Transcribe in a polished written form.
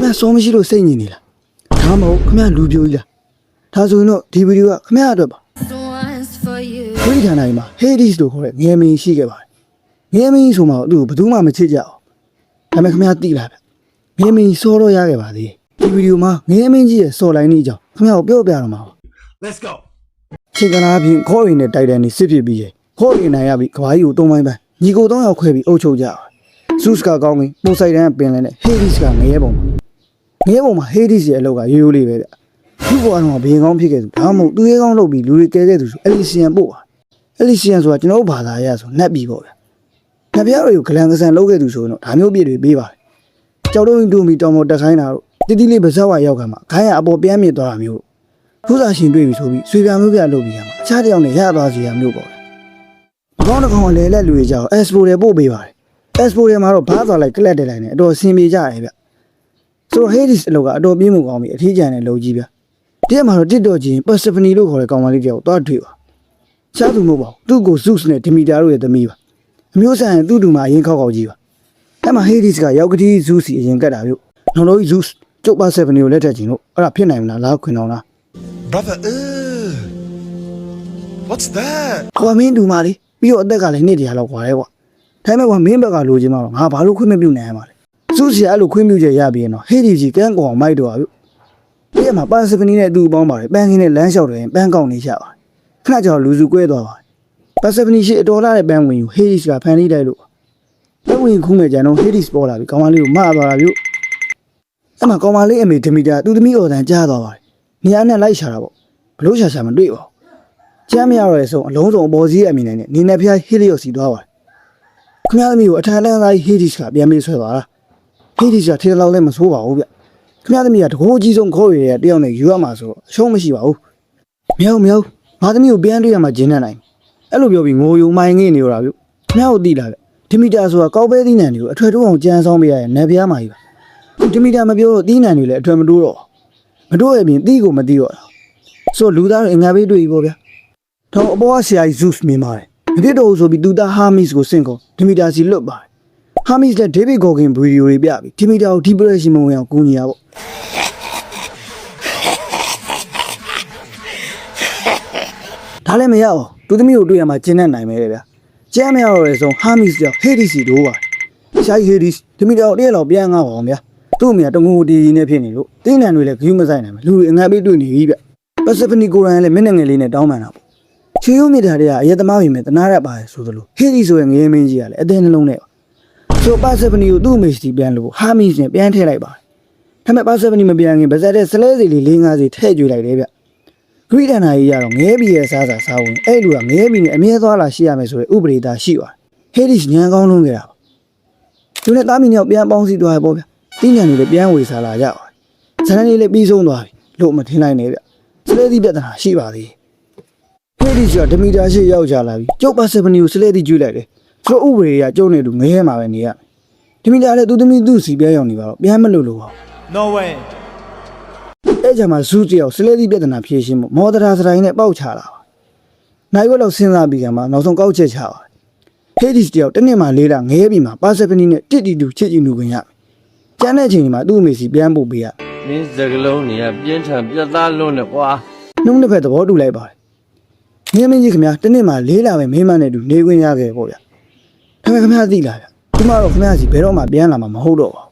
ခင်ဗျစောမရှိလို့စိတ်ညစ်နေလားဒါမှမဟုတ်ခင်ဗျလူပြိုကြီးလားဒါဆိုရင်တော့ဒီဗီဒီယိုကခင်ဗျအတွက်ပါဝိဌာနကြီးမှာ Hades လို့ခေါ်တဲ့ငယ်မင်းရှိခဲ့ပါတယ်ငယ်မင်းဆိုမှသူ့ကိုဘယ်သူမှမချစ်ကြအောင်ဒါပေမဲ့ခင်ဗျသိလားဗျငယ်မင်းစောတော့ရခဲ့ပါသေးဒီဗီဒီယိုမှာငယ်မင်းကြီးရဲ့စော်လိုင်းနေအကြောင်းခင်ဗျကိုပြောပြတော့မှာပါ Let's go ချိန်ကနာအပြင်ခေါ်ရင်နဲ့တိုက်တန်နေစစ်ဖြစ်ပြီးရဲ့ခေါ်ရင်နိုင်ရပြီးကဘာကြီးကို၃ပိုင်းပန်းညီကို၃ယောက်ခွဲပြီးအုပ်ချုပ်ကြပါဇုစ်ကကောင်းပြီးပိုစိုက်တန်းပင်လဲနဲ့ Hades ကငရဲပုံမှာ Hades ရဲ့အလုပ်ကရိုးရိုးလေးပဲဗျသူ့ဘဝတော့ဘေးကောင်းဖြစ်ခဲ့သူဒါမှမဟုတ်သူရဲကောင်းလုပ်ပြီးလူတွေကဲခဲ့သူဆို Elysian ပို့ပါElysian ဆိုတာကျွန်တော်တို့ဘာသာရဆိုနတ်ပြည်ပေါ့ဗျနတ်ပြားတွေကိုဂလန်ကဆန်လုပ်ခဲ့သူဆိုရင်တော့ဒါမျိုးပြည့်တွေပေးပါတယ်ကြောက်တော့တူမီတောင်ပေါ်တက်ခိုင်းတာတို့တိတိလေးပါဇက်ဝါရောက်ခံမှာခိုင်းရအပေါ်ပြန်မြစ်သွားတာမျိုးဖူးစာရှင်တွေ့ပြီဆိုပြီးဆွေပြမျိုးပြလုပ်ပြီးရမှာအခြားတယောက်နဲ့ရသွားစီရမျိုးပေါ့ဗျအကောင်းတစ်ကောင်အလဲလက်လူတွေကြောက် Expo တွေပို့ပေးပါတယ် Expo တွေမှာတော့ဘားသွားလိုက်ကလပ်တက်လိုက်နေအတော်အဆင်ပြေကြတယ်ဗျဆိုတော့ Hades အလုပ်ကအတော်ပြင်းမှုကောင်းပြီးအထီးကျန်တဲ့လုပ်ကြီးဗျဒီမှာတော့တစ်တော့ချင်း Persephone လို့ခေါ်တဲ့ကောင်မလေးတယောက်သွားတွေ့ပါရှားသူမဟုတ်ပါဘူးသူ့ကို Zeus နဲ့ Demeter တို့ရဲ့သမီးပါအမျိုးဆိုင်သူ့တူမှာအရင်ခောက်ကြီးပါအဲ့မှာ Hades ကရောက်ကတိ Zeus စီအရင်ကတ်တာမျိုးနောက်တော့ Zeus ကျုပ် Persephone ကိုလက်ထပ်ခြင်းလို့အဲ့ဒါဖြစ်နိုင်မလားလားခွင်တော်လား Brother What's that ကွာမင်းတူမလေးပြီးတော့အသက်ကလည်းနှစ်တရာလောက်ကွာတယ်ကွာဒါပေမဲ့ကွာမင်းဘက်ကလိုချင်မှတော့ငါဘာလို့ခွင့်မပြုနိုင်ရမှာလဲ Zeus စီအဲ့လိုခွင့်ပြုချက်ရပြီးရင်တော့ Hades ကြီးကန်းကောင်မိုက်တော့ဘူးဒီမှာ Persephone နဲ့သူ့ပေါင်းပါတယ်ပန်းခင်းနဲ့လမ်းလျှောက်တယ်ပန်းကောက်နေကြပါခဏကြောင်လူစုကွဲသွားပါတယ် Persephone ရှိအတော်လာတဲ့ပန်းဝင်ကို Hades ကဖန်တီးလိုက်လို့ပန်းဝင်ခုမဲ့ကြံတော့ Hades ပေါ်လာပြီးကောင်မလေးကိုမသွားတာပြုအဲ့မှာကောင်မလေးအမေဒမီတာသူ့သမီးအော်တန်ကြားသွားပါတယ်နေရာနဲ့လိုက်ရှာတာပေါ့ဘလို့ရှာမတွေ့ပါဘူးကျမ်းမရတော့တဲ့ဆုံးအလုံးစုံအပေါ်စီးအမြင်နိုင်နဲ့နေနဲ့ဖျား Helios စီသွားပါတယ်ခင်ဗျားသမီးကိုအထန်လန်းသား Hades ကပြန်ပြီးဆွဲသွားတာ Hades ကထေလောက်လည်းမဆိုးပါဘူးဗျခင်ဗျားသမီးကတကိုးကြီးဆုံးခေါ်ရတဲ့တယောက်နဲ့ယူရမှာဆိုတော့အရှုံးမရှိပါဘူးမြောက်ငါသမီးကိုပြန်တွေ့ရမှာဂျင်းနဲ့နိုင်အဲ့လိုပြောပြီးငိုယုံမိုင်းငိနေရတာဗျခင်ဗျားကိုသိလားဗျဒီမီတာဆိုတာကောက်ပဲသီးနှံတွေကိုအထွေတိုးအောင်ကြမ်းဆောင်ပေးရတဲ့နယ်ပြားမှာကြီးပါဒီမီတာမပြောတော့သီးနှံတွေလည်းအထွေမတိုးတော့မတိုးရပြင်သီးကိုမသီးတော့တာဆိုလူသားတွေအငါပေးတွေ့ပြီပေါ့ဗျာတော့အပေါ်ကဆရာကြီး Zeus မြင်ပါတယ်မဖြစ်တော့ဘူးဆိုပြီးသူသား Hermes ကိုစင့်ကုန်ဒီမီတာစီလွတ်ပါတယ် Hermes နဲ့ David Goggin ဗီဒီယိုတွေပြပြီးဒီမီတာကို depression မဝင်အောင်ကူညီရပေါ့ဒါလည်းမရအောင်သူသမီးကိုတွေ့ရမှာကျင်းနဲ့နိုင်မယ်ဗျာကျမ်းမရတော့တဲ့ဆုံး Hermes ကြောင့် Hades စီတို့ပါရှား Hades ဒီမီတာကိုတရက်လောက်ပြန်ငါပါအောင်ဗျာသူ့အမေကတငိုတီးနေဖြစ်နေလို့တင်းနံတွေလည်းဂယူးမဆိုင်နိုင်ဘူးလူတွေအငတ်ပေးတွေ့နေပြီဗျ Persephone ကိုယ်တိုင်လည်းမျက်နှာငယ်လေးနဲ့တောင်းပန်တာပေါ့ချေရုံးမြစ်တာတွေကအရက်သမားပြင်မဲ့တနာရပါတယ်ဆိုသလို Hades ဆိုရင်ငရေမင်းကြီးကလည်းအသေးနှလုံးနဲ့ဆို Persephone ကိုသူ့အမေစီပြန်လို့ Hermes နဲ့ပြန်ထည့်လိုက်ပါတယ်ဒါပေမဲ့ Persephone မပြန်ခင်ဗဇက်တဲ့စလဲစီလေး၄၅စီထည့်ကြွေလိုက်တယ်ဗျဂရိဒဏ္ဍာကြီးရတော့ငဲပြီးရဲ့စားဝင်အဲ့လူကငဲပြီးနဲ့အမြဲသွားလာရှိရမယ်ဆိုတဲ့ဥပဒေသားရှိပါတယ် Hades ညံကောင်းလုံးခဲ့တာပါသူနဲ့သားမီးနဲ့ပြန်ပေါင်းစည်းသွားရပေါ့ဗျတင်းညံတွေလည်းပြန်ဝေစားလာကြပါတယ်ဇန်နလေးလည်းပြီးဆုံးသွားပြီလို့မထင်နိုင်နဲ့ဗျစလဲသီးပြဿနာရှိပါသေးHades ကဒမီတာရှိရောက်ကြလာပြီကျုပ် Persephone ကိုစလဲသီးကျွေးလိုက်တယ်ဆိုတော့ဥပဒေကကျုပ်နေလူငဲမှာပဲနေရဒမီတာလည်းသူသမီးသူ့စီပြန်ရောက်နေပါတော့ပြန်မလို့လို့ပါ No way အဲ့ကြမှာဇူးတယောက်စလဲသီးပြဿနာဖြေရှင်းမှုမော်ဒရာစတိုင်းနဲ့ပေါက်ချလာပါနိုင်ဝက်လောက်စဉ်းစားပြီးကမှနောက်ဆုံးကောက်ချက်ချပါ Hades တယောက်တစ်နှစ်မှ၄လငဲပြီးမှ Persephone နဲ့တစ်တီတူချစ်ကြည့်လူခွင့်ရမယ်ကျန်တဲ့အချိန်ဒီမှာသူ့အမေစီပြန်ပို့ပေးရမင်းစကလုံးတွေကပြင်းထန်ပြတ်သားလွန်းတယ်ကွာနှုတ်နှစ်ဖက်သဘောတူလိုက်ပါတယ်ငယ်မင်းကြီးခင်ဗျာတစ်နှစ်မှ၄လပဲမိမနဲ့တူနေခွင့်ရခဲ့ပေါ့ဗျာဒါပေမဲ့ခင်ဗျာသိလားဗျဒီမှာတော့ခင်ဗျာစီဘယ်တော့မှပြန်လာမှာမဟုတ်တော့ပါ